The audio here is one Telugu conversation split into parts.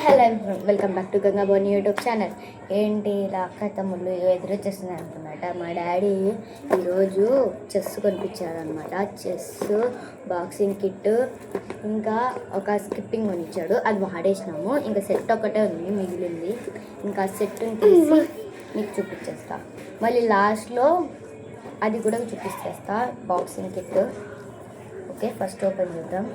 Hello welcome back to Ganga Boney YouTube channel. ఏంటి ఇలా అక్క తమ్ముళ్ళు ఎదురొచ్చేస్తున్నాయి అనుకున్నమాట. మా డాడీ ఈరోజు చెస్ కొనిపించాడు అనమాట. చెస్ బాక్సింగ్ కిట్ ఇంకా ఒక స్కిప్పింగ్ కొనిచ్చాడు. అది వాడేసినాము. ఇంకా సెట్ ఒకటే ఉంది మిగిలింది. ఇంకా సెట్ని తీసి మీకు చూపించేస్తా. మళ్ళీ లాస్ట్లో అది కూడా చూపించేస్తా boxing kit. Okay, first open చేద్దాం.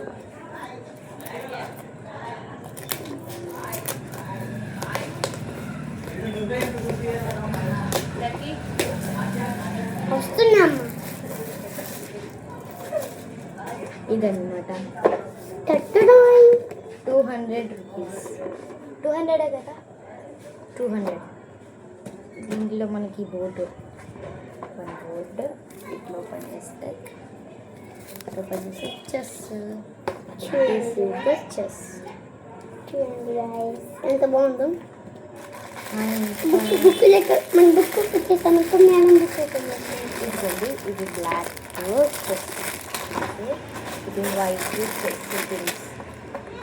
వస్తున్నామ్మా. ఇదన్నమాట 200 రూపీస్. 200 కదా, 200. దీంట్లో మనకి బోర్డు ఇట్లా ఓపెన్ చేస్తే చెస్ సూపర్ చెస్. చూడండి గాయ్స్ ఎంత బాగుందో. బుక్ మన బుక్ పెట్టేసాను. మేడం బుక్ చూడండి, ఇది బ్లాక్ చెస్, ఇది వైట్ చెస్.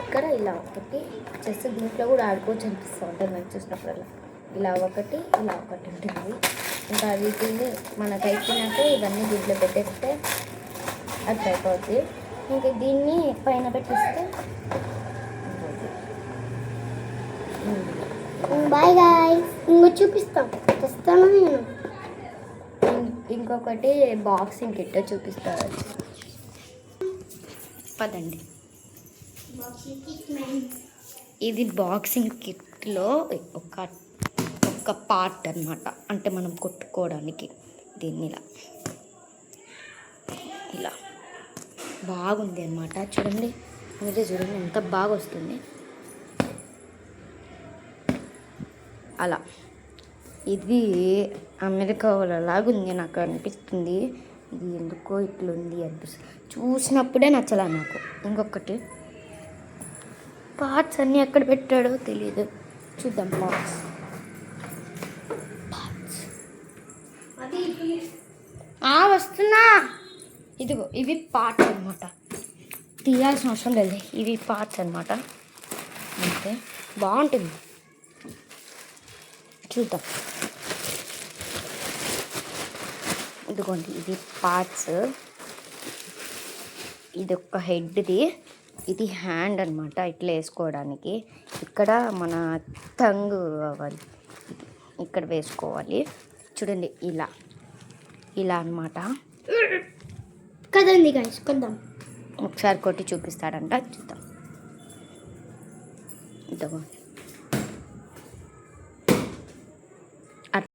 ఇక్కడ ఇలా ఒకటి చెస్ దీంట్లో కూడా ఆడుకోవచ్చు అనిపిస్తూ ఉంటుంది నాకు చూసినప్పుడల్లా. ఇలా ఒకటి ఉంటుంది. ఇంకా వీటిని మనకు అయిపోయినాక ఇవన్నీ దీంట్లో పెట్టేస్తే అది అయిపోద్ది. ఇంకా దీన్ని పైన పెట్టిస్తే బాయ్ గాయ్స్. చూపిస్తాం తెస్తాను నేను. ఇంకొకటి బాక్సింగ్ కిట్ చూపిస్తారు. పదండి. ఇది బాక్సింగ్ కిట్లో ఒక పార్ట్ అన్నమాట. అంటే మనం కొట్టుకోవడానికి దీన్ని ఇలా బాగుంది అన్నమాట. చూడండి, మీరే చూడండి ఎంత బాగా వస్తుంది. అలా ఇది అమెరికా వాళ్ళలాగుంది నాకు అనిపిస్తుంది. ఇది ఎందుకో ఇట్లుంది అనిపిస్తుంది. చూసినప్పుడే నచ్చలా నాకు. ఇంకొకటి పార్ట్స్ అన్నీ ఎక్కడ పెట్టాడో తెలియదు. చూద్దాం. పార్ట్స్ వస్తున్నా. ఇదిగో ఇవి పార్ట్స్ అనమాట. తీయాల్సిన అవసరం లేదు. ఇవి పార్ట్స్ అనమాట. అంతే, బాగుంటుంది. చూద్దాం. ఇదిగోండి, ఇది పార్ట్స్. ఇది ఒక హెడ్ది, ఇది హ్యాండ్ అనమాట. ఇట్లా వేసుకోవడానికి ఇక్కడ మన టంగ్ అవ్వాలి, ఇక్కడ వేసుకోవాలి. చూడండి, ఇలా అనమాట. కదండి గైస్, కొద్దాం. ఒకసారి కొట్టి చూపిస్తాడంట, చూద్దాం. ఇదిగో